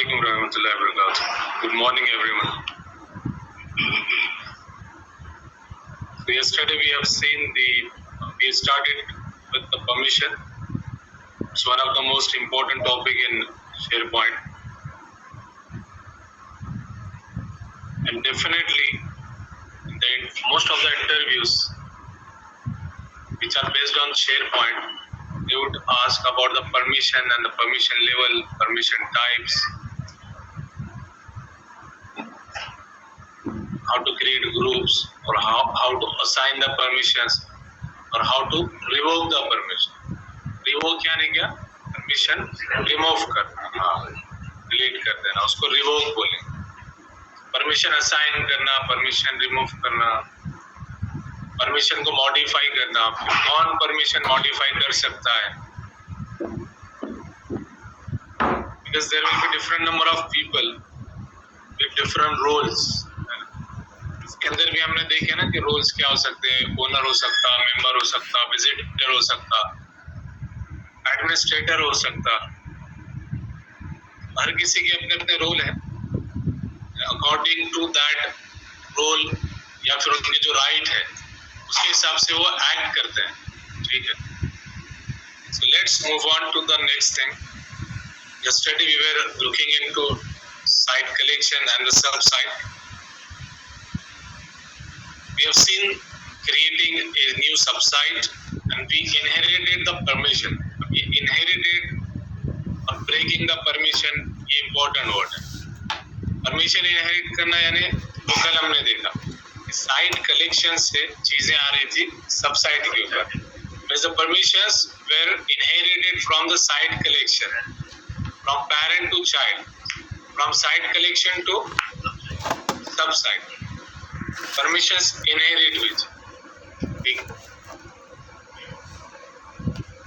alaikum warahmatullahi wabarakatuh. Good morning, everyone. So yesterday we have seen we started with the permission. It's one of the most important topic in SharePoint. And definitely, most of the interviews which are based on SharePoint, they would ask about the permission and the permission level, permission types, how to create groups, or how to assign the permissions, or how to revoke the permission. Revoke यानी क्या? Permission remove करना, delete कर देना, उसको revoke बोलेंगे. Permission assign करना, permission remove करना, permission को मॉडिफाई करना. कौन परमिशन मॉडिफाई कर सकता है? Because there will be different number of people with different roles. इसके अंदर भी हमने देखे ना कि रोल्स क्या हो सकते हैं. ओनर हो सकता, मेंबर हो सकता, विजिटर हो सकता, एडमिनिस्ट्रेटर हो सकता. हर किसी के अपने अपने रोल है. अकॉर्डिंग टू दैट रोल या फिर उनकी जो राइट है उसके हिसाब से वो एक्ट करते हैं. ठीक है. So let's move on to the next thing. Yesterday we were looking into site collection and the sub-site. We have seen creating a new sub-site and we inherited the permission. We inherited breaking the permission, ये important word है. Permission inherit करना यानी तो कल हमने देखा site collection से चीजें आ रही थी सब साइट के ऊपर. The permissions were inherited from the site collection, from parent to child, from site collection to sub site. Permissions inherit with.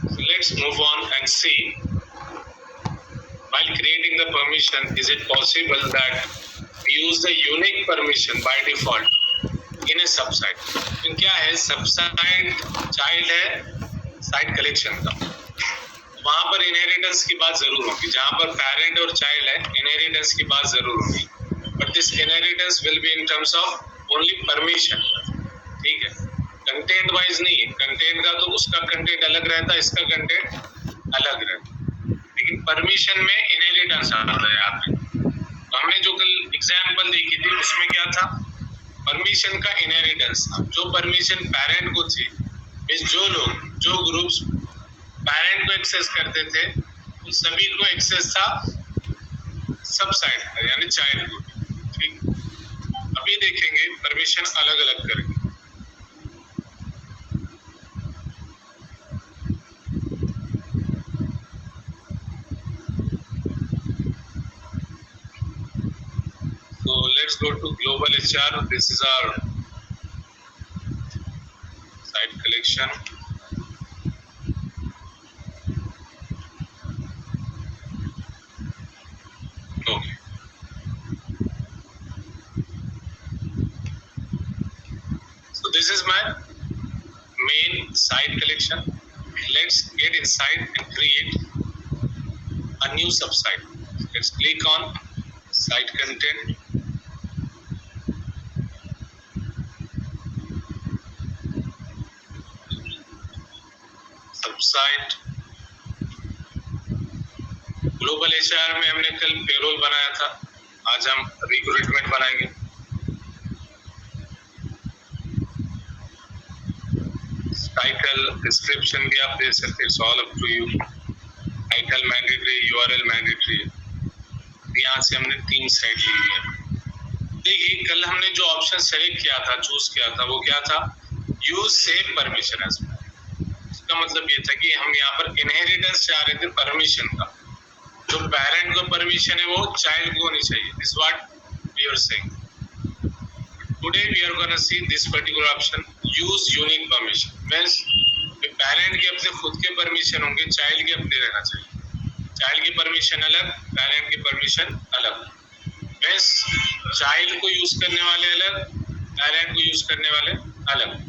So let's move on and see. While creating the permission, is it possible that we use the unique permission by default in a subsite? तो क्या है subsite child है site collection का. वहाँ पर inheritance की बात जरूर होगी. जहाँ पर parent और child है inheritance की बात जरूर होगी. But this inheritance will be in terms of only permission. ठीक है. Content wise नहीं है. Content का तो उसका content अलग रहता है, इसका content अलग रहता है. लेकिन परमिशन में इनहेरिटेंस आता है यहाँ पे. तो हमने जो कल एग्जाम्पल देखी थी उसमें क्या था? परमिशन का इनहेरिटेंस था. जो परमिशन पेरेंट को थी, जो ग्रुप्स पेरेंट को एक्सेस करते थे उन सभी को एक्सेस था सब साइड पर यानी चाइल्ड को. ठीक. अभी देखेंगे परमिशन अलग अलग करेंगे. Let's go to global HR. This is our site collection. Okay. So this is my main site collection. Let's get inside and create a new subsite. Let's click on site content. Site global HR में हमने कल payroll बनाया था. आज हम recruitment बनाएंगे. Title description भी आप दे सकते हैं. It's all up to you. Title mandatory, URL mandatory. यहाँ से हमने 3 साइट ली है. देखिए कल हमने जो ऑप्शन सेलेक्ट किया था, चूज किया था, वो क्या था? Use same permission as. का मतलब ये था कि हम यहाँ पर इनहेरिटेंस चाह रहे थे परमिशन का. जो पेरेंट को परमिशन है वो चाइल्ड को नहीं चाहिए. This what we are saying. Today we are gonna see this particular option, use unique permission. Means parent के अपने खुद के परमिशन होंगे, चाइल्ड के अपने रहना चाहिए. चाइल्ड की परमिशन अलग, पेरेंट की परमिशन अलग. मींस चाइल्ड को यूज करने वाले अलग, पेरेंट को यूज करने वाले अलग.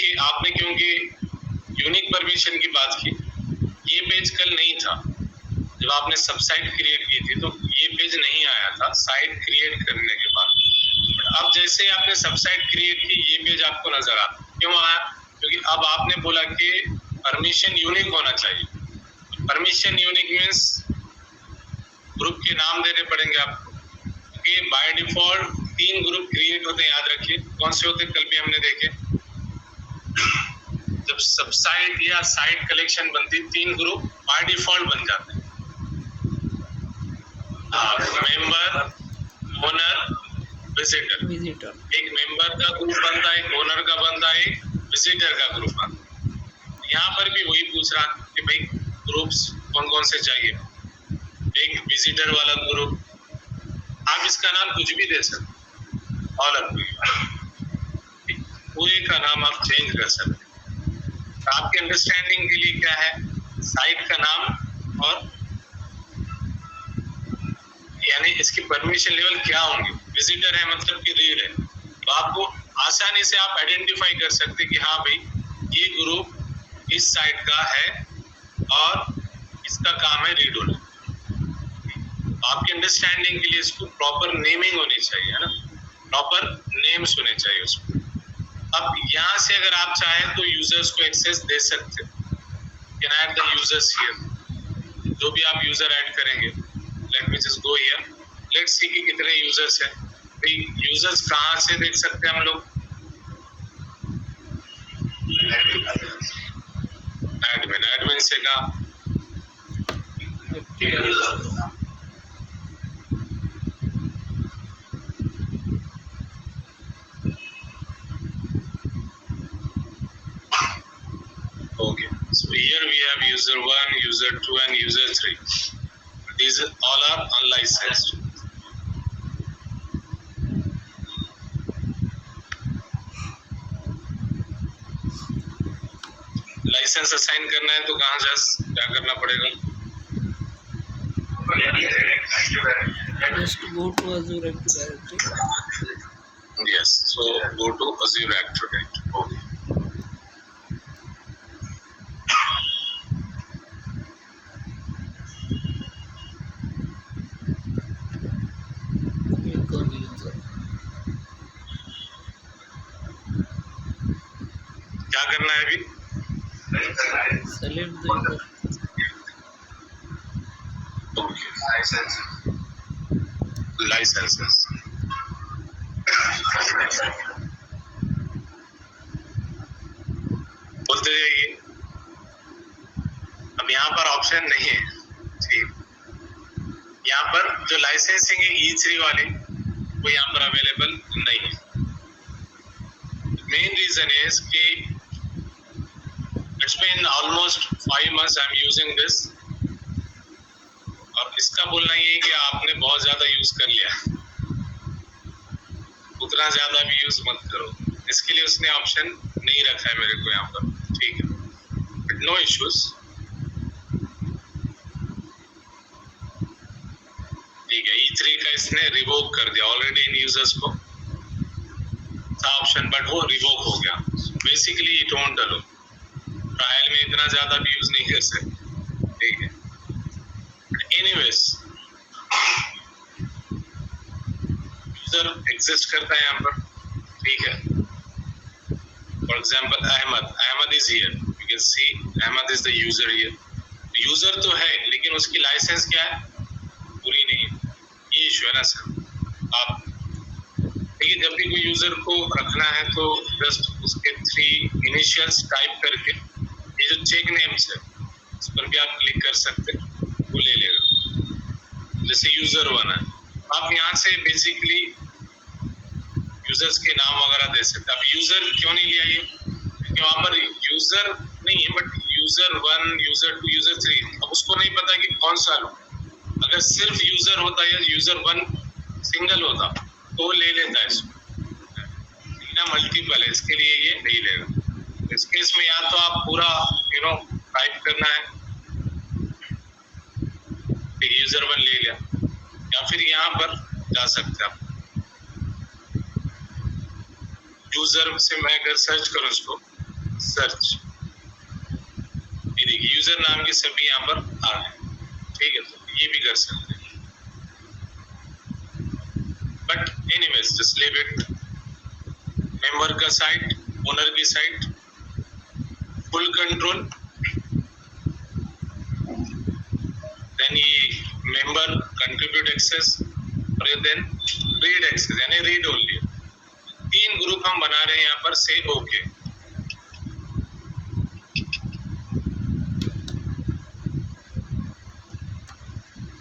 देखिए आपने क्योंकि यूनिक परमिशन की बात की, ये पेज कल नहीं था जब आपने सब साइट क्रिएट की थी, तो ये पेज नहीं आया था साइट क्रिएट करने के बाद। अब जैसे आपने सब साइट क्रिएट की, ये पेज आपको नजर आता। क्यों आया? क्योंकि अब आपने बोला कि परमिशन यूनिक होना चाहिए। परमिशन यूनिक मीन्स ग्रुप के नाम देने पड़ेंगे आपको, क्योंकि बाय डिफॉल्ट 3 ग्रुप क्रिएट होते हैं, याद रखिए। कौन से होते हैं? कल भी हमने देखे, जब सब साइट या साइट कलेक्शन बनती, 3 ग्रुप बाय डिफॉल्ट बन जाते हैं। Member, owner, visitor. एक मेंबर का ग्रुप बनता है, एक ओनर का बनता है, एक विजिटर का ग्रुप बनता है। यहाँ पर भी वही पूछ रहा कि भाई ग्रुप्स कौन कौन से चाहिए। एक विजिटर वाला ग्रुप, आप इसका नाम कुछ भी दे सकते, ऑल पूरे का नाम आप चेंज कर सकते। तो आपके अंडरस्टैंडिंग के लिए क्या है, साइट का नाम और यानी इसकी परमिशन लेवल क्या होंगे। विजिटर है मतलब कि रीड है, तो आपको आसानी से आप आइडेंटिफाई कर सकते कि हाँ भाई ये ग्रुप इस साइट का है और इसका काम है रीड होना। आपके अंडरस्टैंडिंग के लिए इसको प्रॉपर नेमिंग होनी चाहिए, है ना, प्रॉपर नेम्स होने चाहिए उसको। अब यहाँ से अगर आप चाहें तो यूजर्स को एक्सेस दे सकते, can add the users here. जो भी आप यूजर ऐड करेंगे, let me just go here, let's see कि कितने यूजर्स हैं। भाई यूजर्स कहाँ से देख सकते हैं हम लोग? एडमिन से कहा, okay, so here we have user 1, user 2 and user 3. These all are unlicensed. License assign करना है तो कहाँ से क्या करना पड़ेगा? Just go to Azure Active Directory. Yes, so go to Azure Active Directory. Okay. Click on user. क्या करना है अभी? Select the user. Licenses. बोलते जाइए। अब यहाँ पर ऑप्शन नहीं है, ठीक। यहाँ पर जो लाइसेंसिंग है E3 वाली, वो यहाँ पर अवेलेबल नहीं है। मेन रीजन इज कि it's been almost 5 months I am using this, और इसका बोलना ये है कि आपने बहुत ज्यादा यूज कर लिया, उतना ज्यादा भी यूज मत करो। इसके लिए उसने ऑप्शन नहीं रखा है मेरे को यहाँ पर, ठीक है, बट नो इश्यूज। ठीक है, E3 का इसने रिवोक कर दिया, ऑलरेडी इन यूजर्स को था ऑप्शन, बट वो रिवोक हो गया। Basically it won't allow, trial में इतना ज्यादा भी यूज नहीं कर सकते, ठीक है। एनीवेज यूजर एग्जिस्ट करता है यहाँ पर, ठीक है। For example Ahmed is here, you can see Ahmed is the user here. User तो है लेकिन उसकी लाइसेंस क्या है, पूरी नहीं है। ये इशू है ना सर। आप देखिए, जब भी कोई यूजर को रखना है तो जस्ट उसके 3 इनिशियल्स टाइप करके, ये जो चेक नेम्स है इस पर भी आप क्लिक कर सकते हैं, वो ले लेगा। जैसे यूजर 1 है, आप यहाँ से बेसिकली यूजर्स के नाम वगैरह दे सकते हैं। अब यूजर क्यों नहीं लिया ये, क्योंकि वहाँ पर यूजर नहीं है, बट यूजर 1, यूजर 2, यूजर 3, अब उसको नहीं पता कि कौन सा लो। अगर सिर्फ यूजर होता या यूजर 1 सिंगल होता तो ले लेता है इसको, ना मल्टीपल है, इसके लिए ये नहीं लेगा। इस केस में या तो आप पूरा टाइप करना है, यूजर 1 ले लिया, या फिर यहाँ पर जा सकते हैं आप। यूजर से मैं अगर सर्च करूँ इसको, सर्च, ये देखिए यूजर नाम के सभी यहाँ पर आ गए, ठीक है, तो ये भी कर सकते हैं, but anyways just leave it. Member का साइट, ओनर की साइट, फुल कंट्रोल, देन ये मेंबर कंट्रीब्यूट एक्सेस और देन रीड एक्सेस यानी रीड ओनली। 3 ग्रुप हम बना रहे हैं यहाँ पर, से okay.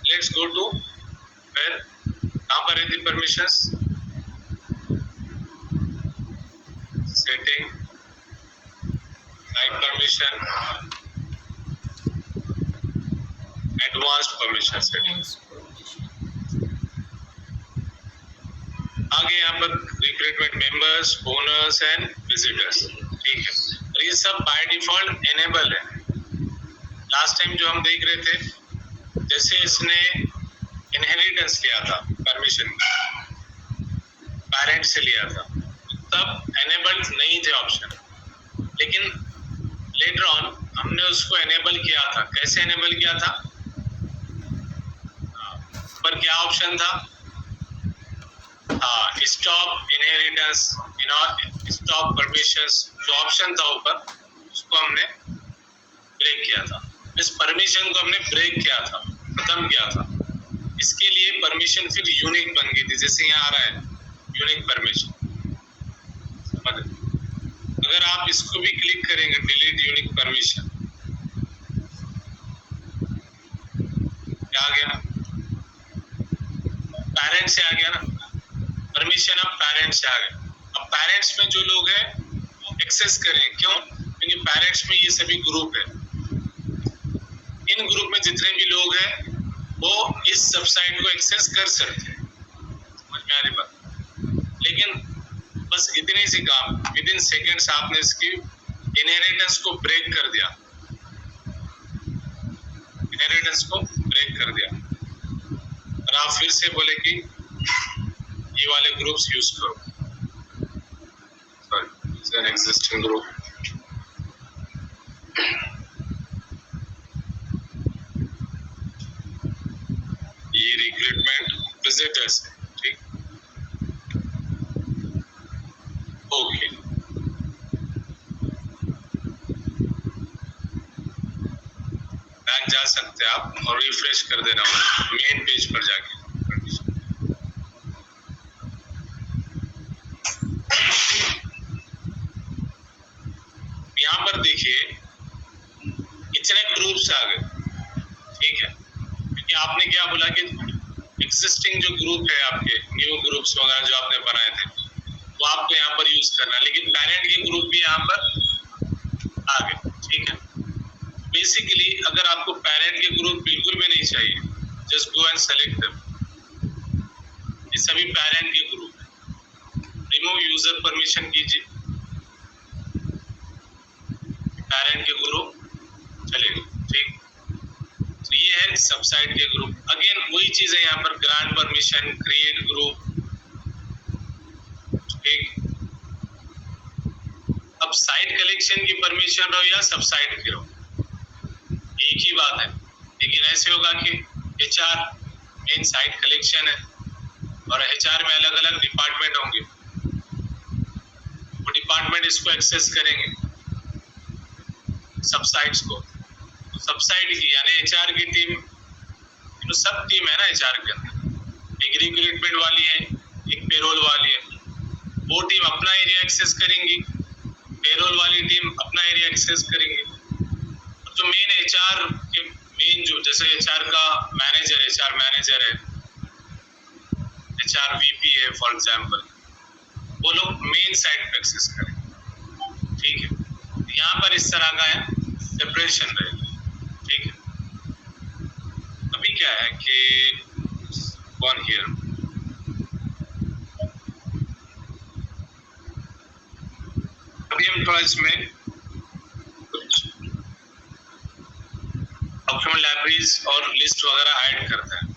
Let's go to where, कहाँ पर है the permissions, setting, type permission, advance permission setting. आगे यहाँ पर recruitment members, owners and visitors, ठीक है, और ये सब बाय डिफॉल्ट एनेबल है। लास्ट टाइम जो हम देख रहे थे, जैसे इसने इनहेरिटेंस लिया था परमिशन, पेरेंट से लिया था, तब एनेबल्ड नहीं थे ऑप्शन, लेकिन लेटर ऑन हमने उसको एनेबल किया था। कैसे एनेबल किया था, पर क्या ऑप्शन था, स्टॉप इनहेरिटेंस, स्टॉप परमिशंस, जो ऑप्शन था ऊपर, उसको हमने ब्रेक किया था। इस परमिशन को हमने ब्रेक किया था, खत्म किया था। इसके लिए परमिशन फिर यूनिक बन गई थी, जैसे यहाँ आ रहा है यूनिक परमिशन। अगर आप इसको भी क्लिक करेंगे, डिलीट यूनिक परमिशन, क्या आ गया, पेरेंट से आ गया ना परमिशन, अब पेरेंट्स से आ गए। अब पेरेंट्स में जो लोग हैं वो एक्सेस करें, क्यों, क्योंकि पेरेंट्स में ये सभी ग्रुप है। इन ग्रुप में जितने भी लोग हैं वो इस सबसाइट को एक्सेस कर सकते हैं, समझ में आ रही बात। लेकिन बस इतने से काम, विद इन सेकेंड्स आपने इसकी इनहेरिटेंस को ब्रेक कर दिया, इनहेरिटेंस को ब्रेक कर दिया, और आप फिर से बोले कि ये वाले ग्रुप्स यूज करो, sorry it's an existing group. ये रिक्रूटमेंट विजिटर्स है, ठीक, ओके। बैक जा सकते हैं आप और रिफ्रेश कर देना मेन पेज पर जाके। यहाँ पर देखिए इतने ग्रुप्स आ गए, ठीक है, क्योंकि आपने क्या बोला कि एग्जिस्टिंग जो ग्रुप है आपके, न्यू ग्रुप्स वगैरह जो आपने बनाए थे वो आपको यहाँ पर यूज करना है, लेकिन पेरेंट के ग्रुप भी यहाँ पर आ गए, ठीक है। बेसिकली अगर आपको पेरेंट के ग्रुप बिल्कुल भी नहीं चाहिए, just go and select them, ये सभी पेरेंट के ग्रुप है। रिमूव यूजर परमिशन कीजिए, पेरेंट के ग्रुप चलेगा, ठीक। तो ये है सबसाइट के ग्रुप। अगेन वही चीज है यहाँ पर, ग्रांट परमिशन, क्रिएट ग्रुप, ठीक। अब साइट कलेक्शन की परमिशन रहो या सबसाइट की रहो, एक ही बात है, लेकिन ऐसे होगा कि HR मेन साइट कलेक्शन है और HR में अलग अलग डिपार्टमेंट होंगे, वो डिपार्टमेंट इसको एक्सेस करेंगे सबसाइट्स को। तो सबसाइट की यानी HR की टीम, तो सब टीम है ना HR के अंदर, एक रिक्रूटमेंट वाली है, एक पेरोल वाली है, वो टीम अपना एरिया एक्सेस करेंगी, पेरोल वाली टीम अपना एरिया एक्सेस करेंगी। जो मेन HR के मेन जो, जैसे HR का मैनेजर, HR मैनेजर है, HR VP है फॉर एग्जाम्पल, वो लोग मेन साइट पे एक्सेस करें, ठीक है। यहाँ पर इस तरह का है सेपरेशन रहेगा, ठीक है। अभी क्या है कि वन हियर, अभी हम थोड़ा इसमें कुछ ऑप्शनल लाइब्रेरीज और लिस्ट वगैरह ऐड करते हैं।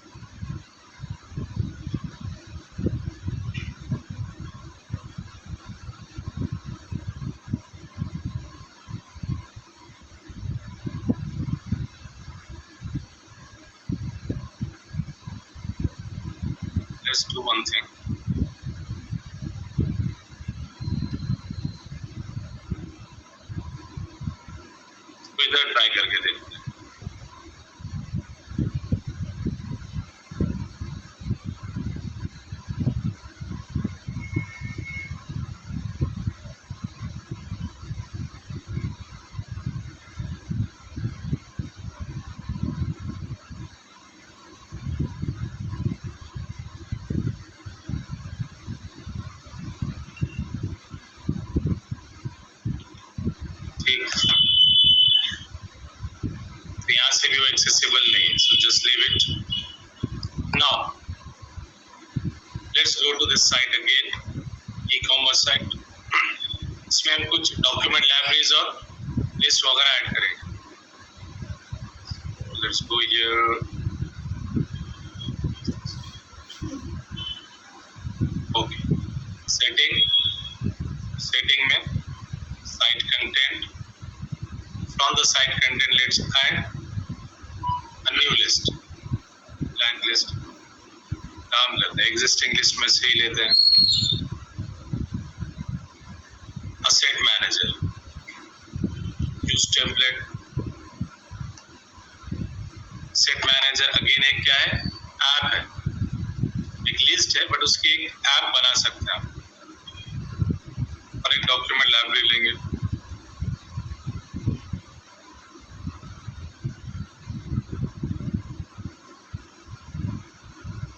लेट्स डू वन थिंग, इधर ट्राई करके देखते हैं। ठीक, तो यहाँ से भी वो एक्सेसिबल नहीं है, so just leave it. Now let's go to this site again, e commerce site. इसमें हम कुछ डॉक्यूमेंट लाइब्रेरीज और लिस्ट वगैरह ऐड करेंगे। Let's go here, okay, setting में site content, from the site content let's add a new list, blank list. काम लेते हैं, एग्जिस्टिंग लिस्ट में से ही लेते हैं। Asset manager, use template. Set manager again एक क्या है, ऐप है, एक लिस्ट है बट उसकी एक ऐप बना सकते हैं आप। और एक डॉक्यूमेंट लाइब्रेरी लेंगे,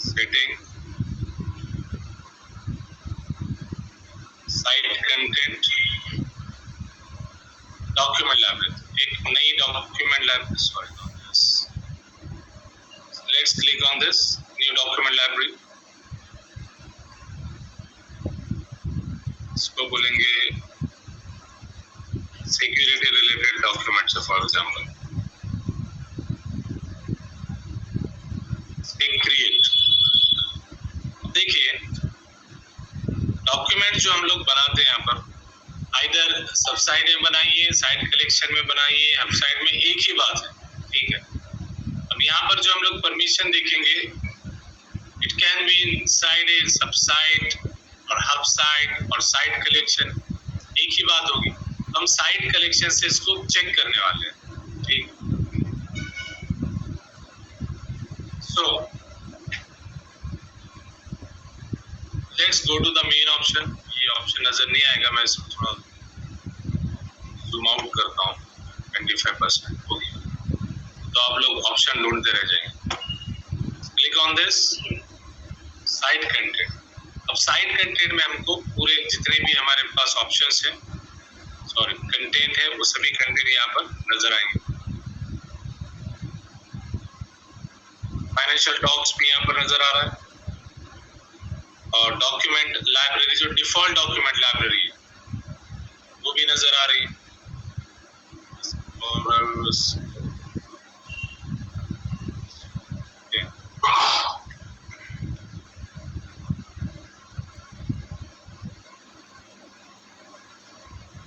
setting, site content, document library, एक नई document library, sorry let's click on this new document library. इसको बोलेंगे security related documents, for example create. देखिए डॉक्यूमेंट जो हम लोग बनाते हैं यहाँ पर, आइदर सब साइड में बनाइए, साइट कलेक्शन में बनाइए, हम साइड में एक ही बात है, ठीक है। अब यहाँ पर जो हम लोग परमिशन देखेंगे, it can be inside a सब साइट और हब साइट और साइट कलेक्शन, एक ही बात होगी। हम साइट कलेक्शन से इसको चेक करने वाले हैं, ठीक। So let's go to the main option. ये ऑप्शन नजर नहीं आएगा, मैं इसको थोड़ा जूम आउट करता हूँ, 25% हो गया, तो आप लोग ऑप्शन ढूंढते रह जाएंगे। Click on this site content. अब साइट कंटेंट में हमको पूरे जितने भी हमारे पास ऑप्शंस हैं, सॉरी कंटेंट है, वो सभी कंटेंट यहाँ पर नजर आएंगे। फाइनेंशियल डॉक्स भी यहाँ पर नजर आ रहा है, और डॉक्यूमेंट लाइब्रेरी जो डिफॉल्ट डॉक्यूमेंट लाइब्रेरी है वो भी नजर आ रही है। और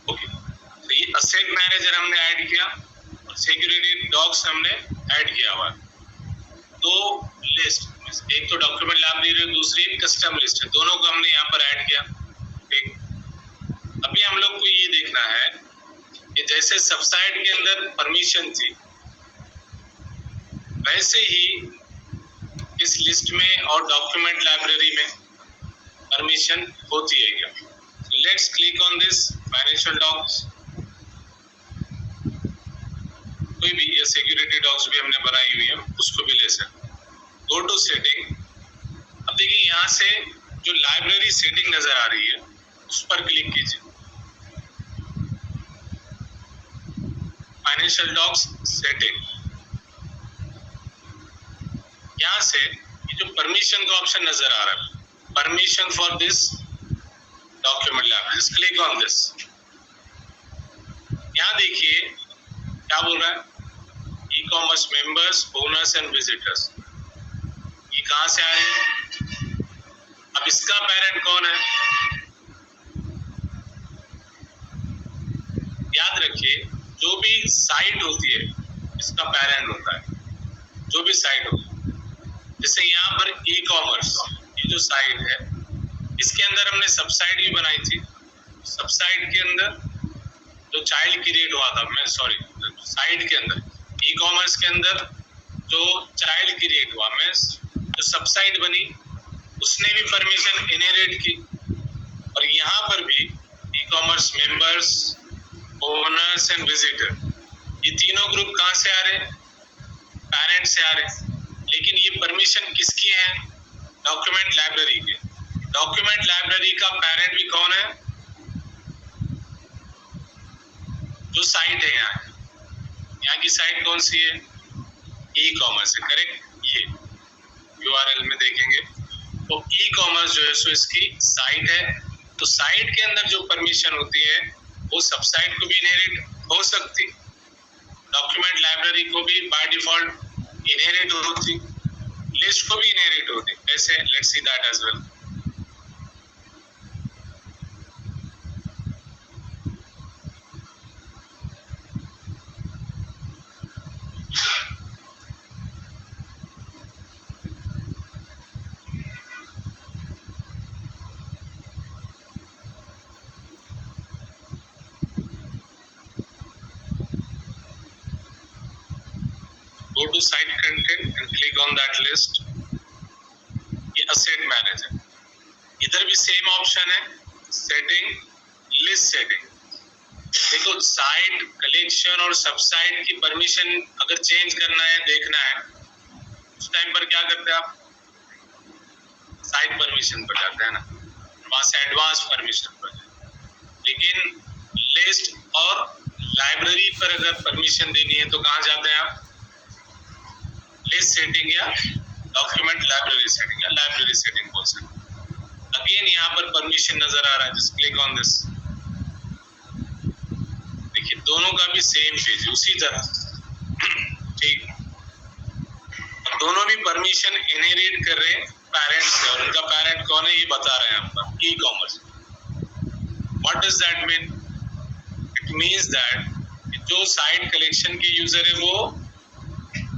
ओके, तो ये असेट मैनेजर हमने ऐड किया और सिक्योरिटी डॉक्स हमने ऐड किया हुआ। दो लिस्ट, एक तो डॉक्यूमेंट लाइब्रेरी, दूसरी कस्टम लिस्ट है, दोनों को हमने यहाँ पर ऐड किया, ठीक। अभी हम लोग को ये देखना है कि जैसे सबसाइट के अंदर परमिशन थी, वैसे ही इस लिस्ट में और डॉक्यूमेंट लाइब्रेरी में परमिशन होती है क्या। So let's click on this financial docs। कोई भी ये सिक्योरिटी डॉक्स भी हमने बनाई हुई है, उसको भी ले सकते। Go to setting. अब देखिए यहाँ से जो लाइब्रेरी सेटिंग नजर आ रही है उस पर क्लिक कीजिए, फाइनेंशियल डॉक्स सेटिंग। यहाँ से ये जो परमिशन का ऑप्शन नजर आ रहा है, permission for this document library, click on this. यहाँ देखिए क्या बोल रहा है, e commerce members, owners and visitors. ये कहाँ से आए हैं, अब इसका पेरेंट कौन है। याद रखिए जो भी साइट होती है इसका पेरेंट होता है, जो भी साइट होती है। जैसे यहाँ पर ई कॉमर्स, ये जो साइट है इसके अंदर हमने सबसाइट भी बनाई थी। सबसाइट के अंदर जो चाइल्ड क्रिएट हुआ था, मैं सॉरी साइट के अंदर ई कॉमर्स के अंदर जो चाइल्ड क्रिएट हुआ, मैं जो सबसाइट बनी उसने भी परमिशन इनहेरिट की। और यहाँ पर भी e commerce members, owners and visitor, ये तीनों ग्रुप कहाँ से आ रहे हैं? पेरेंट से आ रहे हैं। लेकिन ये परमिशन किसकी है? डॉक्यूमेंट लाइब्रेरी के। डॉक्यूमेंट लाइब्रेरी का पेरेंट भी कौन है? जो साइट है यहाँ की साइट कौन सी है? ई कॉमर्स है, करेक्ट। ये URL में देखेंगे तो ई कॉमर्स जो है सो इसकी साइट है। तो साइट के अंदर जो परमिशन होती है वो सबसाइट को भी इनहेरिट हो सकती, डॉक्यूमेंट लाइब्रेरी को भी बाय डिफॉल्ट इनहेरिट होती, लिस्ट को भी इनहेरिट होती। ऐसे let's see that as well. Go to site content and click on that list. ये asset मैनेज है। इधर भी सेम ऑप्शन है, सेटिंग, लिस्ट सेटिंग। देखो साइट, कलेक्शन और सबसाइट की परमिशन अगर चेंज करना है, देखना है, उस टाइम पर क्या करते हैं आप? साइट परमिशन पर जाते हैं ना, वहां से एडवांस परमिशन पर। लेकिन लिस्ट और लाइब्रेरी पर अगर परमिशन देनी है तो कहाँ जाते हैं आप? लिस्ट सेटिंग या डॉक्यूमेंट लाइब्रेरी सेटिंग या लाइब्रेरी सेटिंग बोल सकते। अगेन यहाँ पर परमिशन नजर आ रहा है, जस्ट क्लिक ऑन दिस। देखिए दोनों का भी सेम पेज उसी तरह, ठीक। दोनों भी परमिशन इनहेरिट कर रहे हैं पेरेंट्स से, और उनका पेरेंट कौन है ये बता रहे हैं आपका e commerce. What does that mean? It means that जो साइट कलेक्शन के यूजर है वो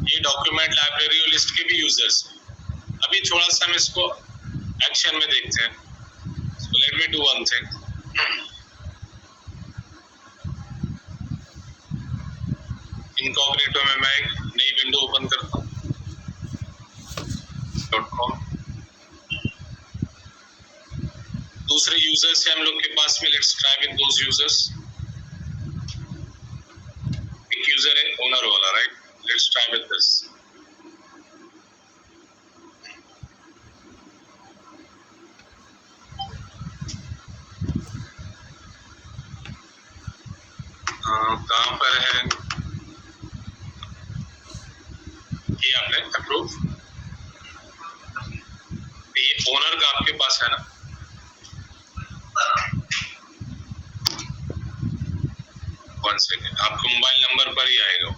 ये डॉक्यूमेंट लाइब्रेरी और लिस्ट के भी यूजर्स। अभी थोड़ा सा हम इसको एक्शन में देखते हैं। So let me do one thing. Incognito में मैं एक नई विंडो ओपन करता हूँ .com। दूसरे यूजर्स है हम लोग के पास में, let's try with those users. एक यूजर है ओनर वाला, right? Let's try with this. कहाँ पर है ये आपने अप्रूव? ये ओनर का आपके पास है ना? वन सेकेंड, आपको मोबाइल नंबर पर ही आएगा।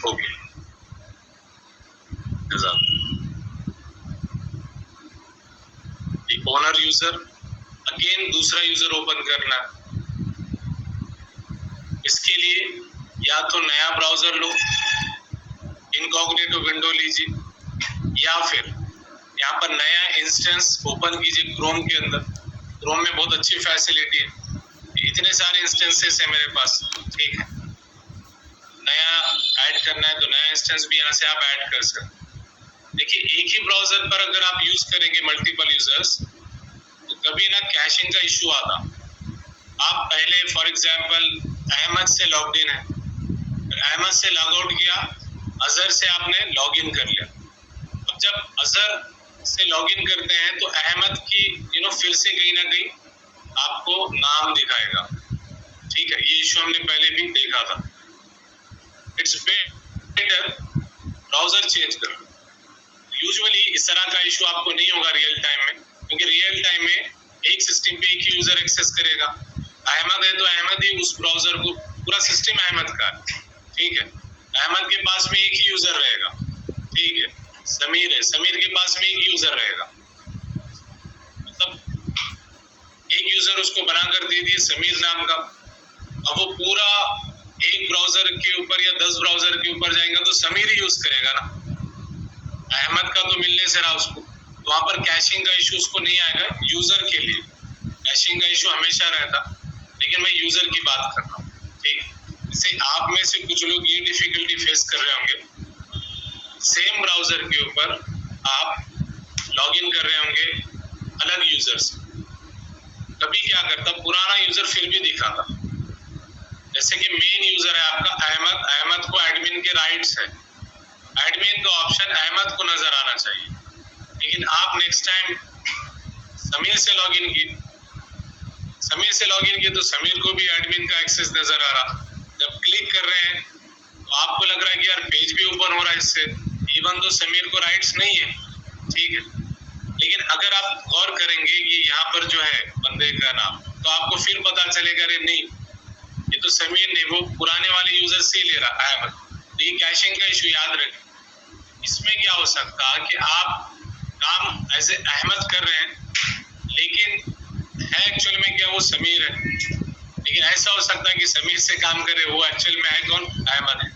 Okay, owner user. अगेन दूसरा यूजर ओपन करना। इसके लिए या तो नया ब्राउजर लो, इनकॉग्निटो विंडो लीजिए, या फिर यहाँ पर नया इंस्टेंस ओपन कीजिए क्रोम के अंदर। क्रोम में बहुत अच्छी फैसिलिटी है, इतने सारे इंस्टेंसेस है मेरे पास, ठीक है। नया ऐड करना है तो नया इंस्टेंस भी यहाँ से आप ऐड कर सकते। देखिए एक ही ब्राउजर पर अगर आप यूज करेंगे मल्टीपल यूजर्स तो कभी ना कैशिंग का इशू आता। आप पहले फॉर एग्जांपल अहमद से लॉग्ड इन है, अहमद से लॉग आउट किया, अजहर से आपने लॉग इन कर लिया। अब जब अजहर से लॉग इन करते हैं तो अहमद की फिर से कहीं ना कहीं आपको नाम दिखाएगा, ठीक है। ये इशू हमने पहले भी देखा था। इट्स बेटर ब्राउजर चेंज करो। यूजुअली इस तरह का इशू आपको नहीं होगा रियल टाइम में, क्योंकि रियल टाइम में एक सिस्टम पे एक ही यूजर एक्सेस करेगा। अहमद है तो अहमद ही उस ब्राउजर को पूरा सिस्टम अहमद का है, ठीक है। अहमद के पास में एक ही यूजर रहेगा, ठीक है। समीर है, समीर के पास में एक यूजर रहेगा, मतलब एक यूजर उसको बनाकर दे दिए समीर नाम का। अब वो पूरा एक ब्राउजर के ऊपर या 10 ब्राउजर के ऊपर जाएगा तो समीर ही यूज करेगा ना, अहमद का तो मिलने से रहा उसको। तो वहां पर कैशिंग का इशू उसको नहीं आएगा। यूजर के लिए कैशिंग का इशू हमेशा रहता, लेकिन मैं यूजर की बात कर रहा हूँ, ठीक। जैसे आप में से कुछ लोग ये डिफिकल्टी फेस कर रहे होंगे, सेम ब्राउजर के ऊपर आप लॉगिन कर रहे होंगे अलग यूजर से। कभी क्या करता, पुराना यूजर फिर भी दिखाता। जैसे कि मेन यूजर है आपका अहमद, अहमद को एडमिन के राइट्स है, एडमिन का ऑप्शन अहमद को नजर आना चाहिए, लेकिन आप नेक्स्ट टाइम समीर से लॉगिन किए, समीर से लॉगिन किए तो समीर को भी एडमिन का एक्सेस नजर आ रहा। जब क्लिक कर रहे हैं तो आपको लग रहा है कि यार पेज भी ओपन हो रहा है इससे, इवन तो समीर को राइट्स नहीं है, ठीक है। लेकिन अगर आप गौर करेंगे कि यहाँ पर जो है बंदे का नाम, तो आपको फिर पता चलेगा अरे नहीं, ये तो समीर नहीं, वो पुराने वाले यूजर से ही ले रहा है। तो ये कैशिंग का इशू याद रखें। इसमें क्या हो सकता है कि आप काम ऐसे अहमद कर रहे हैं, लेकिन है एक्चुअल में क्या वो समीर है, लेकिन ऐसा हो सकता है कि समीर से काम करे वो एक्चुअल में है कौन, अहमद है।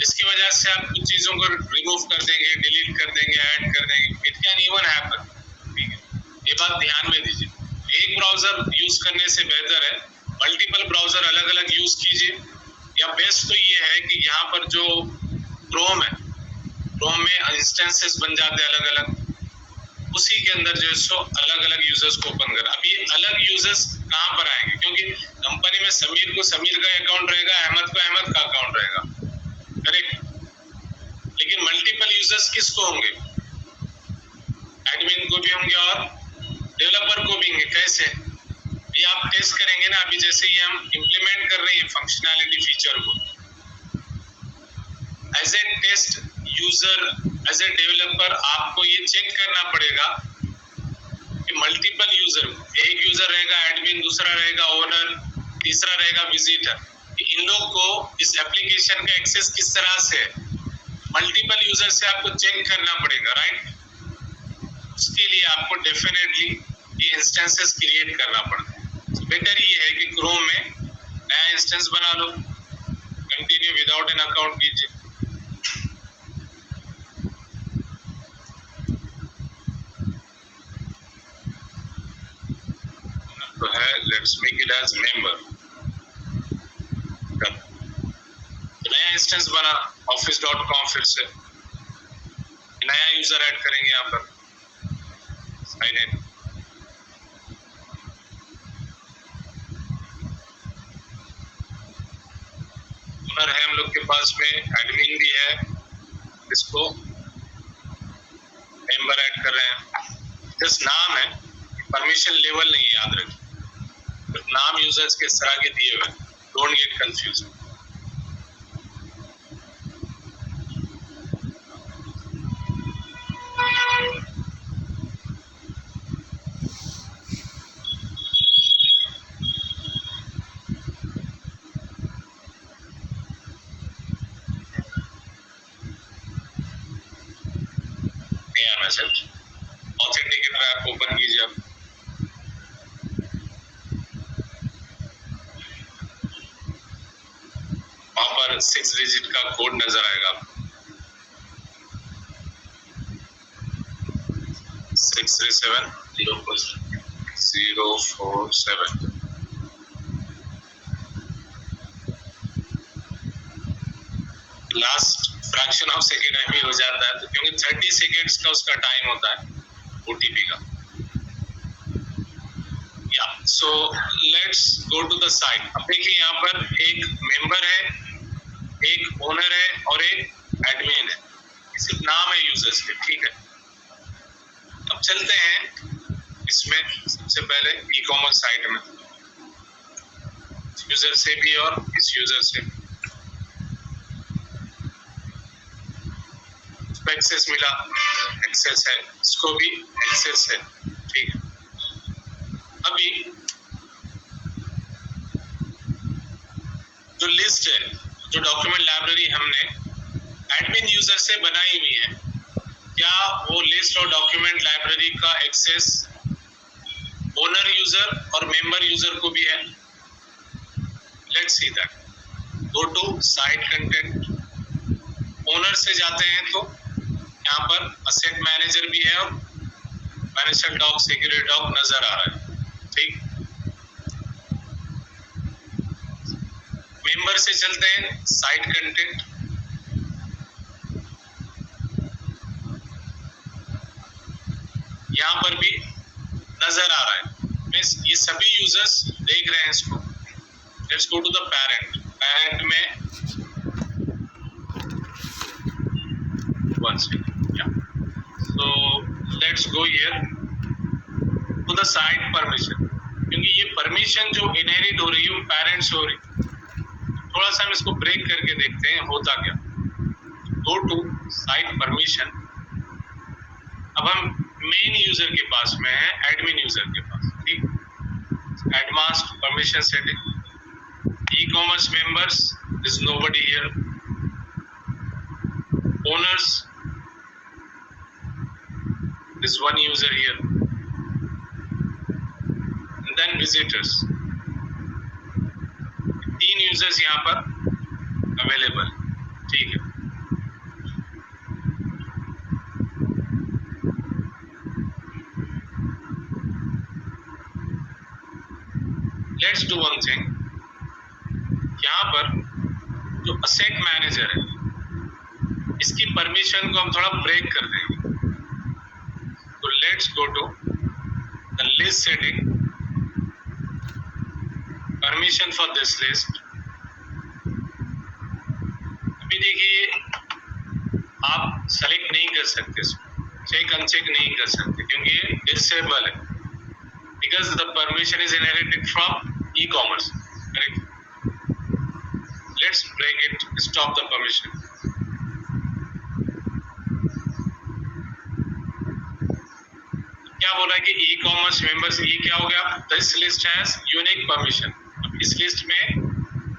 इसकी वजह से आप कुछ चीजों को रिमूव कर देंगे, डिलीट कर देंगे, ऐड कर देंगे, इट कैन इवन हैपन, ठीक है। ये बात ध्यान में दीजिए। एक ब्राउजर यूज करने से बेहतर है मल्टीपल ब्राउजर अलग अलग यूज कीजिए, या बेस्ट तो ये है कि यहाँ पर जो क्रोम है, क्रोम में इंस्टेंसेस बन जाते हैं अलग अलग, उसी के अंदर जो है सो अलग अलग यूजर्स को ओपन कर। अब ये अलग यूजर्स कहाँ पर आएंगे, क्योंकि कंपनी में समीर को समीर का अकाउंट रहेगा, अहमद को अहमद का अकाउंट रहेगा, करेक्ट। लेकिन मल्टीपल यूजर्स किसको होंगे, एडमिन को भी होंगे और डेवलपर को भी होंगे। कैसे, ये आप टेस्ट करेंगे ना। अभी जैसे ही हम इम्प्लीमेंट कर रहे हैं फंक्शनैलिटी फीचर को, as a test user, as a developer आपको ये चेक करना पड़ेगा कि मल्टीपल यूजर, एक यूजर रहेगा एडमिन, दूसरा रहेगा ओनर, तीसरा रहेगा विजिटर, इन लोग को इस एप्लीकेशन का एक्सेस किस तरह से है, मल्टीपल यूजर से आपको चेक करना पड़ेगा, राइट। उसके लिए आपको डेफिनेटली ये इंस्टेंसेस क्रिएट करना पड़ता है। तो बेटर ये है कि क्रोम में नया इंस्टेंस बना लो, कंटिन्यू विदाउट एन अकाउंट कीजिए। तो है let's make it as member. नया इंस्टेंस बना office.com, फिर से नया यूजर ऐड करेंगे यहाँ पर, साइन इन। ओनर है हम लोग के पास में, एडमिन भी है, इसको मेंबर ऐड कर रहे हैं। जस्ट नाम है, परमिशन लेवल नहीं है, याद रखें। नाम यूजर्स के इस तरह के दिए हुए, डोंट गेट कंफ्यूज। नया मैसेज ऑथेंटिकेट ऐप ओपन कीजिए आप। वहां पर 6 डिजिट का कोड नजर आएगा, 637-047। लास्ट फ्रैक्शन ऑफ सेकेंड में भी हो जाता है, तो क्योंकि 30 सेकेंड्स का उसका टाइम होता है ओटीपी का। या so let's go to the site. अब देखिए यहाँ पर एक मेंबर है, एक ओनर है और एक एडमिन है, सिर्फ नाम है यूजर्स के, ठीक है। अब चलते हैं इसमें सबसे पहले ई कॉमर्स साइट में, यूजर से भी और इस यूजर से एक्सेस मिला, एक्सेस है, इसको भी एक्सेस है, ठीक है। अभी जो लिस्ट है, जो डॉक्यूमेंट लाइब्रेरी हमने एडमिन यूजर से बनाई हुई है, क्या वो लिस्ट और डॉक्यूमेंट लाइब्रेरी का एक्सेस ओनर यूजर और मेंबर यूजर को भी है? Let's see that. Go to site content, owner से जाते हैं तो यहाँ पर असेट मैनेजर भी है और फाइनेंशियल डॉक, सिक्योरिटी डॉक नजर आ रहा है, ठीक। मेंबर से चलते हैं साइट कंटेंट, यहाँ पर भी नजर आ रहा है, मीन्स ये सभी यूजर्स देख रहे हैं इसको। Let's go to the parent. Parent में one second, yeah, so let's go here to the site permission, क्योंकि ये परमिशन जो इनहेरिट हो रही है वो पेरेंट्स हो रही। थोड़ा सा हम इसको ब्रेक करके देखते हैं होता क्या। गो टू साइट परमिशन, अब हम मेन यूजर के पास में है, एडमिन यूजर के पास, ठीक। Advanced permission setting, e-commerce members, there's nobody here. Owners, there's one user here. And then visitors, 3 users यहाँ पर अवेलेबल, ठीक है। Let's do one thing. यहाँ पर जो असेट मैनेजर है, इसकी परमिशन को हम थोड़ा ब्रेक कर देंगे। तो let's go to the list setting, permission for this list. अभी देखिए आप सेलेक्ट नहीं कर सकते इसको, चेक अनचेक नहीं कर सकते क्योंकि ये डिसेबल है, because the permission is inherited from e-commerce, correct. Let's break it, stop the permission. क्या बोल रहा है कि ई कॉमर्स मेंबर्स, ये क्या हो गया, this list has unique permission. अब इस लिस्ट में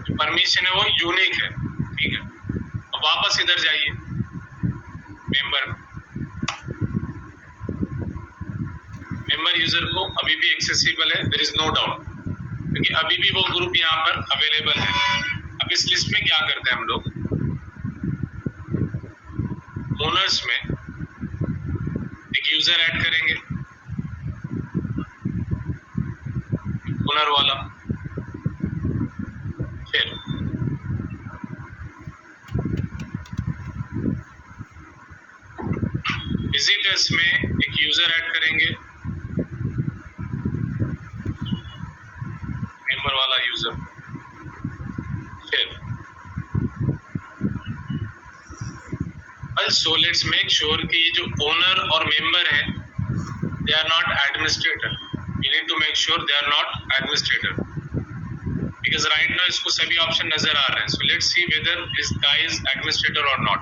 जो परमिशन है वो यूनिक है, ठीक है। अब वापस इधर जाइए मेंबर, मेंबर यूजर को अभी भी एक्सेसिबल है, देयर इज नो डाउट, क्योंकि अभी भी वो ग्रुप यहाँ पर अवेलेबल है। अब इस लिस्ट में क्या करते हैं हम लोग, ओनर्स में एक यूजर ऐड करेंगे, ओनर वाला। फिर विजिटर्स में एक यूजर ऐड करेंगे, मेंबर वाला यूजर। फिर also let's make sure कि ये जो ओनर और मेंबर है they are not administrator, we need to make sure they are not administrator, because right now इसको सभी ऑप्शन नजर आ रहे हैं। so let's see whether this guy is administrator or not।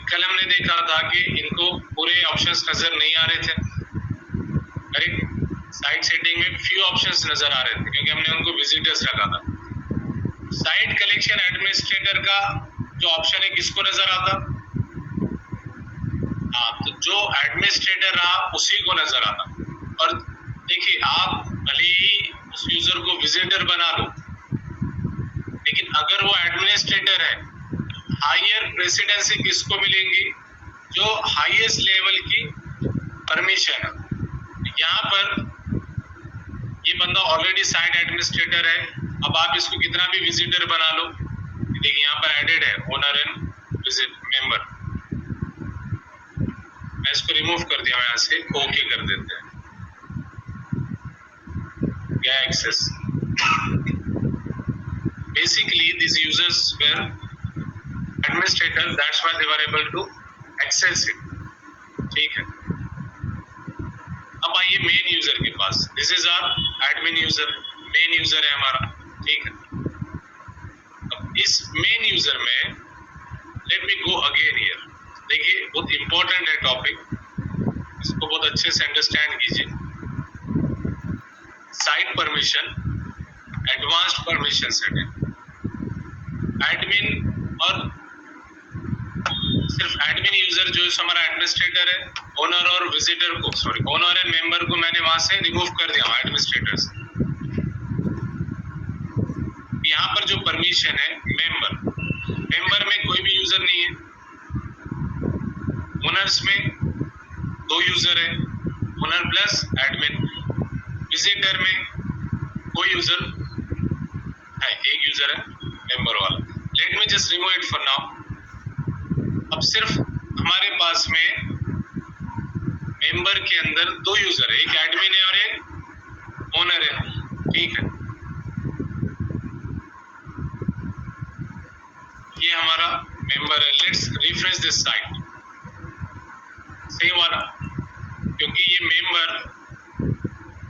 कल हमने देखा था कि इनको पूरे ऑप्शंस नजर नहीं आ रहे थे, करेक्ट। साइट सेटिंग में फ्यू ऑप्शंस नजर आ रहे थे क्योंकि हमने उनको विजिटर्स रखा था। साइट कलेक्शन एडमिनिस्ट्रेटर का जो ऑप्शन है किसको नजर आता, हाँ, तो जो एडमिनिस्ट्रेटर रहा उसी को नजर आता। और देखिए आप भले ही उस यूजर को विजिटर बना लो, लेकिन अगर वो एडमिनिस्ट्रेटर है, हायर प्रेसिडेंसी किसको मिलेंगी, जो हाईएस्ट लेवल की परमिशन है। यहाँ पर ये बंदा ऑलरेडी साइट एडमिनिस्ट्रेटर है, अब आप इसको कितना भी विजिटर बना लो, देखिए यहाँ पर एडेड है ओनर एंड विजिट मेंबर। मैं इसको रिमूव कर दिया, यहाँ से ओके कर देते हैं, गया access. Basically this users were administrator, that's why they were able to access it, ठीक है। अब आइए मेन यूजर के पास, this is our admin user, main user है हमारा, ठीक है। अब इस मेन यूजर में let me go again here, देखिए बहुत इंपॉर्टेंट है टॉपिक, इसको बहुत अच्छे से अंडरस्टैंड कीजिए। Site permission, advanced permission setting, admin और सिर्फ एडमिन यूजर जो हमारा एडमिनिस्ट्रेटर है, ओनर और विजिटर को, सॉरी ओनर एंड मेंबर को मैंने वहां से रिमूव कर दिया एडमिनिस्ट्रेटर से। यहाँ पर जो परमिशन है मेंबर में कोई भी यूजर नहीं है, ओनर्स में 2 यूजर है, ओनर प्लस एडमिन, विजिटर में कोई यूजर है, 1 यूजर है मेंबर वाला। Let me just remove it for now. अब सिर्फ हमारे पास में मेंबर के अंदर 2 यूजर है, एक एडमिन है और एक ओनर है, ठीक है। ये हमारा मेंबर है। लेट्स रिफ्रेश दिस साइट, सही वाला, क्योंकि ये मेंबर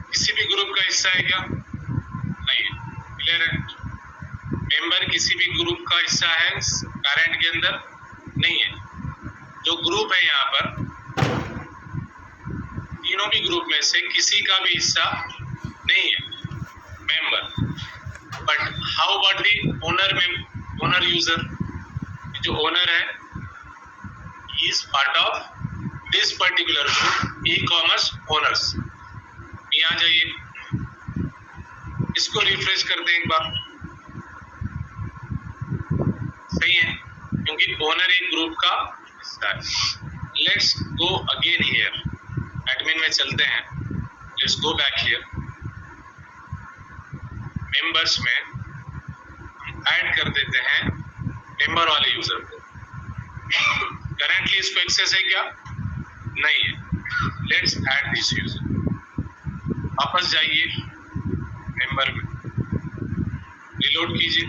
किसी भी ग्रुप का हिस्सा है क्या? नहीं है, क्लियर है। मेंबर किसी भी ग्रुप का हिस्सा है पेरेंट के अंदर नहीं है। जो ग्रुप है यहाँ पर तीनों भी ग्रुप में से किसी का भी हिस्सा नहीं है member. But how about the owner user? जो ओनर है he is part of this particular group e commerce owners. यहाँ जाइए, इसको रिफ्रेश करते हैं एक बार, सही है, क्योंकि ओनर एक ग्रुप का हिस्सा है। Let's go again here, admin में चलते हैं, let's go back here, members में ऐड कर देते हैं मेंबर वाले यूजर को। करेंटली इसको एक्सेस है क्या? नहीं है। लेट्स ऐड दिस यूजर, वापस जाइए मेंबर में, रिलोड कीजिए,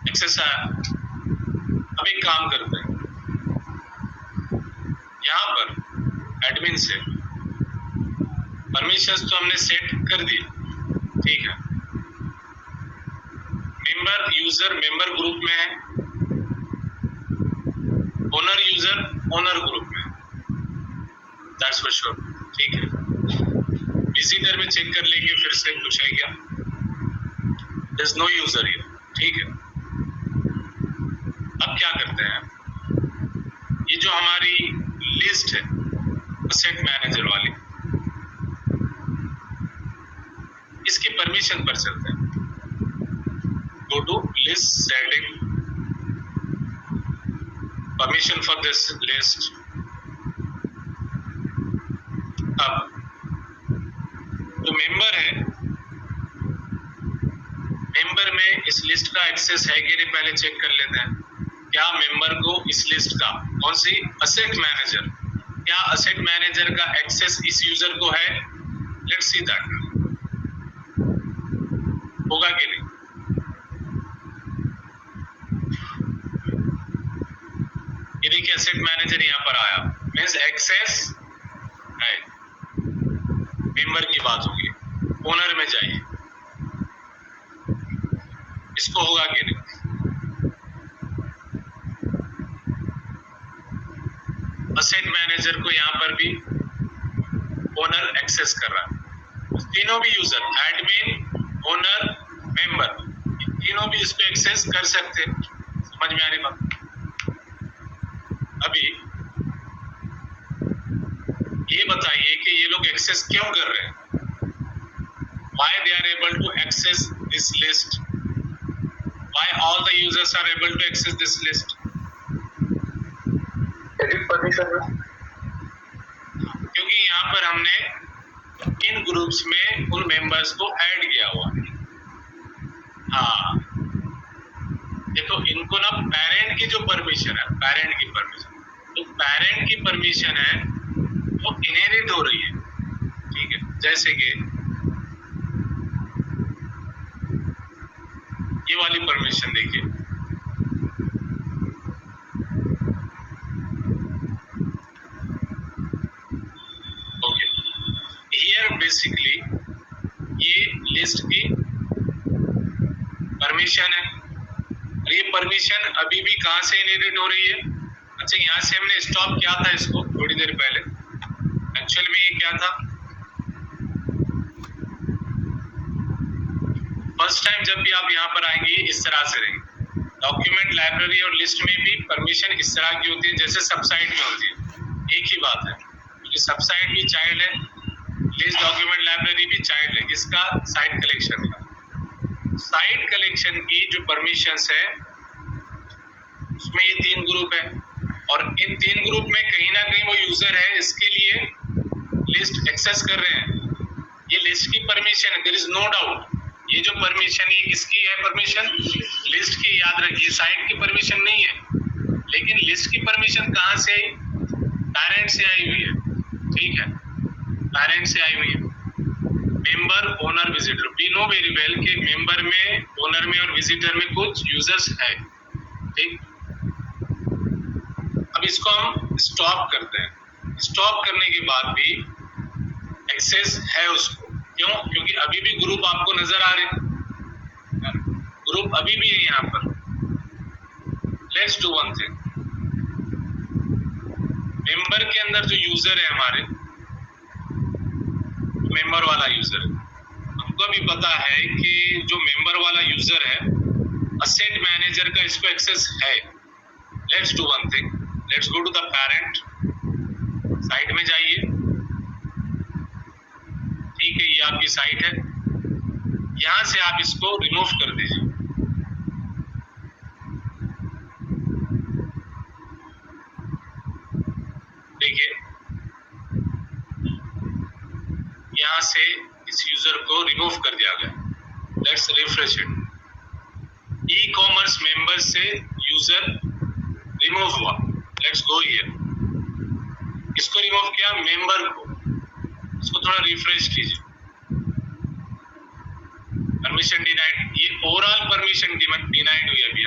एक्सेस आया। अब एक काम करते हैं, यहाँ पर एडमिन से परमिशंस तो हमने सेट कर दी, ठीक है। मेंबर यूजर मेंबर ग्रुप में है, ओनर यूजर ओनर ग्रुप में, दैट्स फॉर श्योर, ठीक है। विजिटर में चेक कर लेंगे फिर से कुछ है क्या? There is no user here, ठीक है। अब क्या करते हैं, ये जो हमारी लिस्ट है असेट मैनेजर वाली, इसकी परमिशन पर चलते हैं। Go to list setting, permission for this list. अब जो मेंबर है, मेंबर में इस लिस्ट का एक्सेस है कि नहीं पहले चेक कर लेते हैं। क्या मेंबर को इस लिस्ट का, कौन सी? असेट मैनेजर, क्या असेट मैनेजर का एक्सेस इस यूजर को है? लेट्स सी दैट, होगा कि नहीं। ये देखिए एसेट मैनेजर यहाँ पर आया, मींस एक्सेस है, मेंबर की बात होगी। ओनर में जाइए, इसको होगा कि नहीं? असेट मैनेजर को यहाँ पर भी ओनर एक्सेस कर रहा है। तीनों भी यूजर, एडमिन, ओनर, मेंबर, तीनों भी इसको एक्सेस कर सकते हैं। समझ में आ रही बात? अभी ये बताइए कि ये लोग एक्सेस क्यों कर रहे हैं? Why they are able to access this list? Why all the users are able to access this list? Edit permission में, क्योंकि यहाँ पर हमने इन ग्रुप्स में उन मेंबर्स को ऐड किया हुआ है। हाँ, देखो इनको ना पेरेंट की जो परमिशन है, पेरेंट की परमिशन, तो पेरेंट की परमिशन है वो इनहेरिट हो रही है, ठीक है। जैसे कि ये वाली परमिशन देखिए, ओके, हियर बेसिकली ये लिस्ट की परमिशन है, और ये परमिशन अभी भी कहाँ से इनहेरिट हो रही है? अच्छा, यहाँ से हमने स्टॉप किया था इसको थोड़ी देर पहले। एक्चुअल में ये क्या था, फर्स्ट टाइम जब भी आप यहाँ पर आएंगे इस तरह से रहेंगे। डॉक्यूमेंट लाइब्रेरी और लिस्ट में भी परमिशन इस तरह की होती है जैसे सबसाइट में होती है, एक ही बात है, क्योंकि सबसाइट भी चाइल्ड है, लिस्ट डॉक्यूमेंट लाइब्रेरी भी चाइल्ड है, इसका साइट कलेक्शन का। साइट कलेक्शन की जो परमिशंस है उसमें ये 3 ग्रुप है, और इन 3 ग्रुप में कहीं ना कहीं वो यूजर है इसके लिए लिस्ट एक्सेस कर रहे हैं, ये लिस्ट की परमिशन है, देयर इज नो डाउट। ये जो परमिशन है किसकी है, परमिशन लिस्ट की, याद रखिए, साइट की परमिशन नहीं है। लेकिन लिस्ट की परमिशन कहाँ से आई, पेरेंट से आई हुई है, ठीक है, पेरेंट से आई हुई है। Member, owner, visitor, we know very well कि मेंबर में, ओनर में और विजिटर में कुछ यूजर्स है, ठीक। अब इसको हम स्टॉप करते हैं। स्टॉप करने के बाद भी एक्सेस है उसको, क्यों, क्योंकि अभी भी ग्रुप आपको नजर आ रहे, ग्रुप अभी भी है यहाँ पर। Let's do one thing, member के अंदर जो यूजर है हमारे, मेंबर वाला यूजर, हमको भी पता है कि जो मेंबर वाला यूजर है असेट मैनेजर का इसको एक्सेस है। Let's do one thing, let's go to the parent, site में जाइए, ठीक है, ये आपकी साइट है, यहां से आप इसको रिमूव कर दीजिए। देखिए यहां से इस यूजर को रिमूव कर दिया गया। Let's refresh it. E commerce member से यूजर रिमूव हुआ। लेट्स गो हियर, इसको रिमूव किया, मेंबर को, इसको थोड़ा रिफ्रेश कीजिए। परमिशन डिनाइड, ये ओवरऑल परमिशन डिनाइड हुई अभी।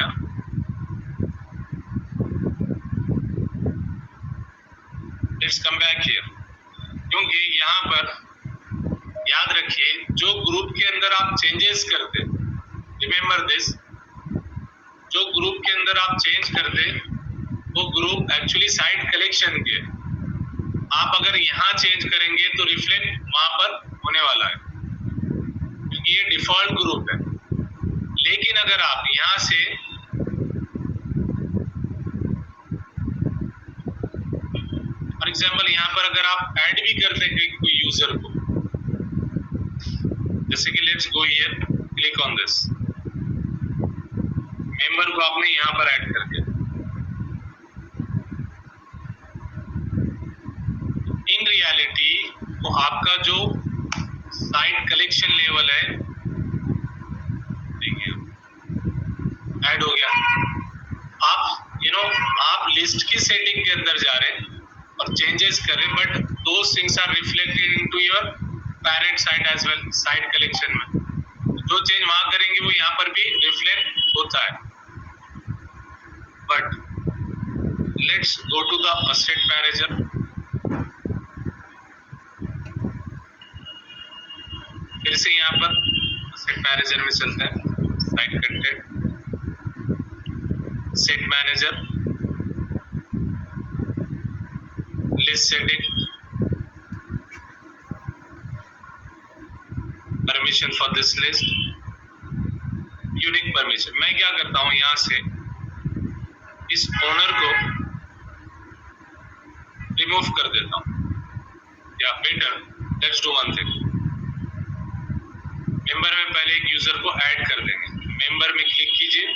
लेट्स कम बैक हियर, क्योंकि यहाँ पर याद रखिए जो ग्रुप के अंदर आप चेंजेस करते, रिमेंबर दिस, जो ग्रुप के अंदर आप चेंज करते वो ग्रुप एक्चुअली साइट कलेक्शन के, आप अगर यहाँ चेंज करेंगे तो रिफ्लेक्ट वहां पर होने वाला है, क्योंकि ये डिफॉल्ट ग्रुप है। लेकिन अगर आप यहाँ से फॉर एग्जाम्पल यहाँ पर अगर आप ऐड भी करते हैं कोई यूजर को, जैसे कि let's go here, click on this, member को आपने यहाँ पर ऐड कर दिया। इन रियलिटी वो आपका जो साइट कलेक्शन लेवल है, देखिए ऐड हो गया। आप आप लिस्ट की सेटिंग के अंदर जा रहे हैं और चेंजेस कर रहे हैं, but those things are reflected into your parent site as well, site collection में जो चेंज वहां करेंगे वो यहाँ पर भी रिफ्लेक्ट होता है। But let's go to the asset manager, फिर से यहाँ पर असेट मैनेजर में चलता है, site content, set manager, list setting, permission for this list, unique permission. मैं क्या करता हूं, यहां से इस ओनर को रिमूव कर देता हूं, या better let's do one thing, member में पहले एक यूजर को ऐड कर देंगे। मेंबर में क्लिक कीजिए,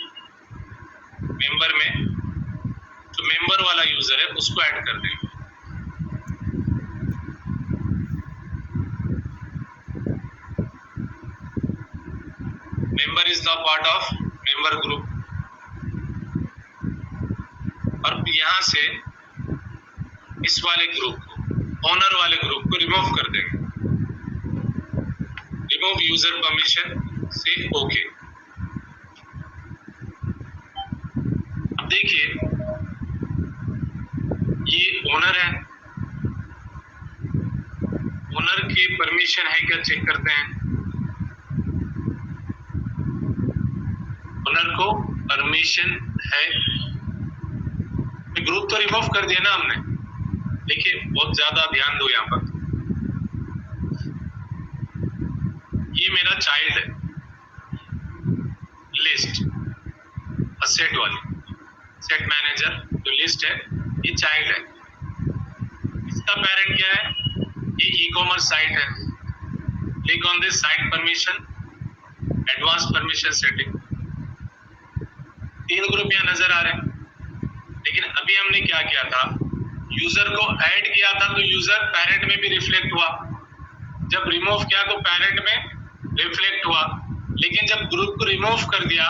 मेंबर में जो मेंबर वाला यूजर है उसको ऐड कर देंगे। Member is the part of member group, और यहां से इस वाले ग्रुप को, ओनर वाले ग्रुप को रिमूव कर देंगे। रिमूव यूजर परमिशन से ओके। अब देखिए ये ओनर है, ओनर की परमिशन है क्या चेक करते हैं। ओनर को परमिशन है, मैं ग्रुप तो रिमूव कर दिया ना हमने। देखिए बहुत ज्यादा ध्यान दो यहाँ पर, ये मेरा चाइल्ड है लिस्ट, असेट वाली सेट मैनेजर जो लिस्ट है ये चाइल्ड है। इसका पेरेंट क्या है, ये ई कॉमर्स साइट है। Click on this site permission, advance permission setting. 3 group यहाँ नजर आ रहे हैं, लेकिन अभी हमने क्या किया था, यूजर को ऐड किया था तो यूजर पेरेंट में भी रिफ्लेक्ट हुआ, जब रिमूव किया तो पेरेंट में रिफ्लेक्ट हुआ। लेकिन जब ग्रुप को रिमूव कर दिया,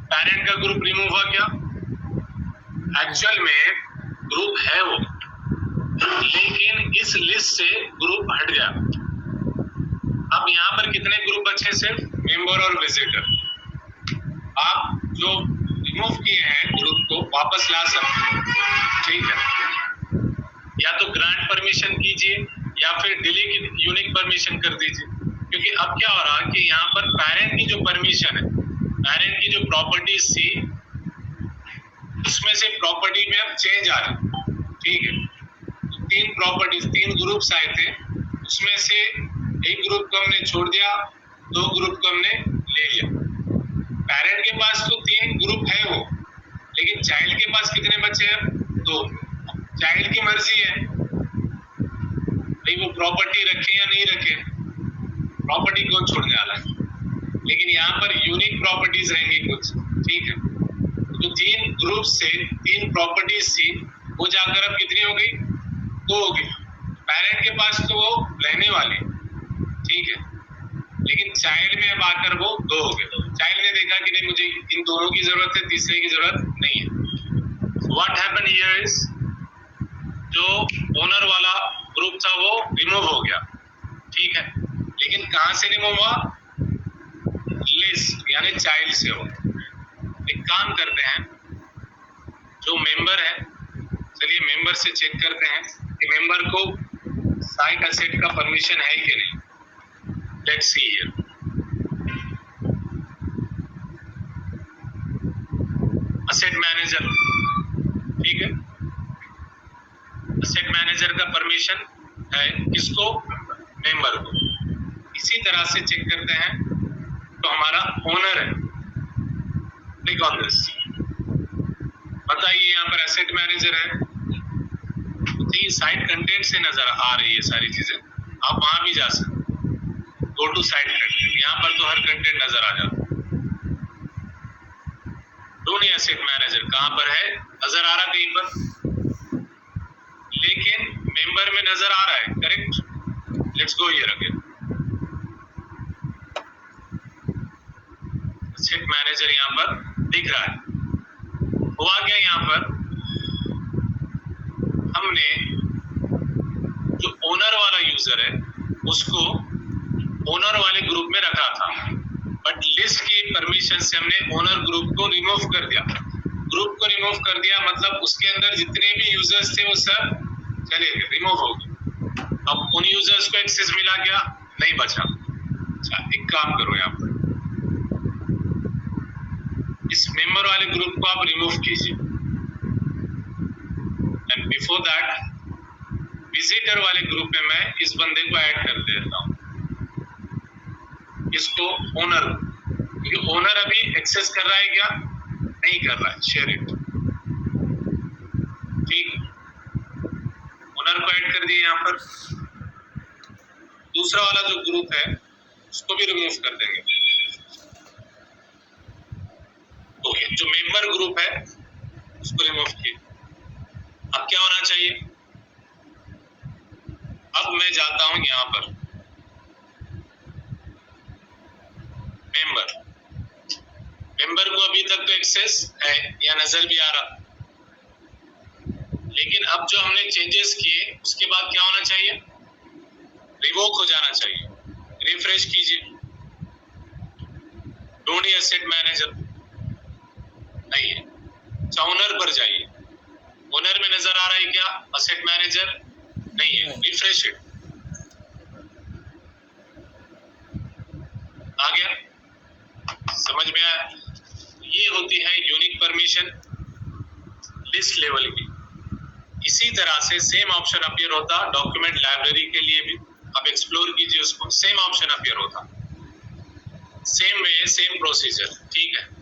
पेरेंट का ग्रुप रिमूव हुआ क्या? एक्चुअल में ग्रुप है वो, लेकिन इस लिस्ट से ग्रुप हट गया। अब यहाँ पर कितने ग्रुप बचे? सिर्फ मेंबर और विजिटर। आप जो रिमूव किए हैं ग्रुप को वापस ला सकते हैं, ठीक है। या तो ग्रांट परमिशन कीजिए या फिर डिलीट यूनिक परमिशन कर दीजिए, क्योंकि अब क्या हो रहा है कि यहाँ पर पेरेंट की जो परमिशन है, पेरेंट की जो प्रॉपर्टीज थी उसमें से प्रॉपर्टी में अब चेंज आ रही, ठीक है। 3 प्रॉपर्टीज, 3 ग्रुप्स आए थे, उसमें से एक ग्रुप को हमने छोड़ दिया, 2 ग्रुप को हमने ले लिया। पेरेंट के पास तो 3 ग्रुप है वो, लेकिन चाइल्ड के पास कितने बचे हैं? 2। चाइल्ड की मर्जी है भाई वो प्रॉपर्टी रखे या नहीं रखे, प्रॉपर्टी कौन छोड़ने वाला है। लेकिन यहाँ पर यूनिक प्रॉपर्टीज रहेंगी कुछ, ठीक है। तो 3 ग्रुप से 3 प्रॉपर्टीज थी, वो जाकर अब कितनी हो गई? 2 हो गई। पेरेंट के पास तो वो रहने वाली, ठीक है, लेकिन चाइल्ड में अब आकर वो 2 हो गए। चाइल्ड ने देखा कि नहीं मुझे इन दोनों की जरूरत है, तीसरे की जरूरत नहीं है। व्हाट हैपन हियर इज, जो ओनर वाला ग्रुप था वो रिमूव हो गया, ठीक है, लेकिन कहां से रिमूव हुआ? लिस्ट यानी चाइल्ड से हो। एक काम करते हैं, जो मेंबर है, चलिए मेंबर से चेक करते हैं कि मेंबर को साइट असेट का परमिशन है कि नहीं। Let's see here, asset manager, ठीक है, असेट मैनेजर का परमिशन है किसको? मेंबर को। इसी तरह से चेक करते हैं, तो हमारा ओनर है। क्लिक ऑन दिस, बताइए यहाँ पर एसेट मैनेजर है, तो ये साइट कंटेंट से नजर आ रही है सारी चीजें। आप वहां भी जा सकते, गो टू साइट कंटेंट, यहाँ पर तो हर कंटेंट नजर आ जाता है। डोंट एसेट मैनेजर कहाँ पर है? नजर आ रहा कहीं पर, लेकिन मेंबर में नजर आ रहा है, correct. Let's go here again, asset manager यहाँ पर दिख रहा है। हुआ क्या यहाँ पर, हमने जो ओनर वाला यूजर है उसको ओनर वाले ग्रुप में रखा था, बट लिस्ट की परमिशन से हमने ओनर ग्रुप को रिमूव कर दिया। ग्रुप को रिमूव कर दिया मतलब उसके अंदर जितने भी यूजर्स थे वो सब चले गए, रिमूव हो गए। अब उन यूजर्स को एक्सेस मिला क्या? नहीं बचा। अच्छा, एक काम करो, यहाँ पर इस मेंबर वाले ग्रुप को आप रिमूव कीजिए, एंड बिफोर दैट विजिटर वाले ग्रुप में मैं इस बंदे को ऐड कर देता हूं, इसको ओनर, क्योंकि ओनर अभी एक्सेस कर रहा है क्या? नहीं कर रहा है, शेयर इट, ठीक। ओनर को ऐड कर दिए यहाँ पर। दूसरा वाला जो ग्रुप है उसको भी रिमूव कर देंगे। ओके, जो मेंबर ग्रुप है उसको रिमूव किए। अब क्या होना चाहिए? अब मैं जाता हूं यहाँ पर मेंबर को अभी तक तो एक्सेस है या नजर भी आ रहा, लेकिन अब जो हमने चेंजेस किए उसके बाद क्या होना चाहिए? रिवोक हो जाना चाहिए। रिफ्रेश कीजिए, डोंट एसेट मैनेजर नहीं है, ओनर पर जाइए। ओनर में नजर आ रहा है क्या? असेट मैनेजर नहीं है, रिफ्रेश इट, आ गया, समझ में आया? ये होती है यूनिक परमिशन लिस्ट लेवल की। इसी तरह से सेम ऑप्शन अपीयर होता डॉक्यूमेंट लाइब्रेरी के लिए भी। अब एक्सप्लोर कीजिए उसको, सेम ऑप्शन अपीयर होता, सेम वे सेम प्रोसीजर, ठीक है।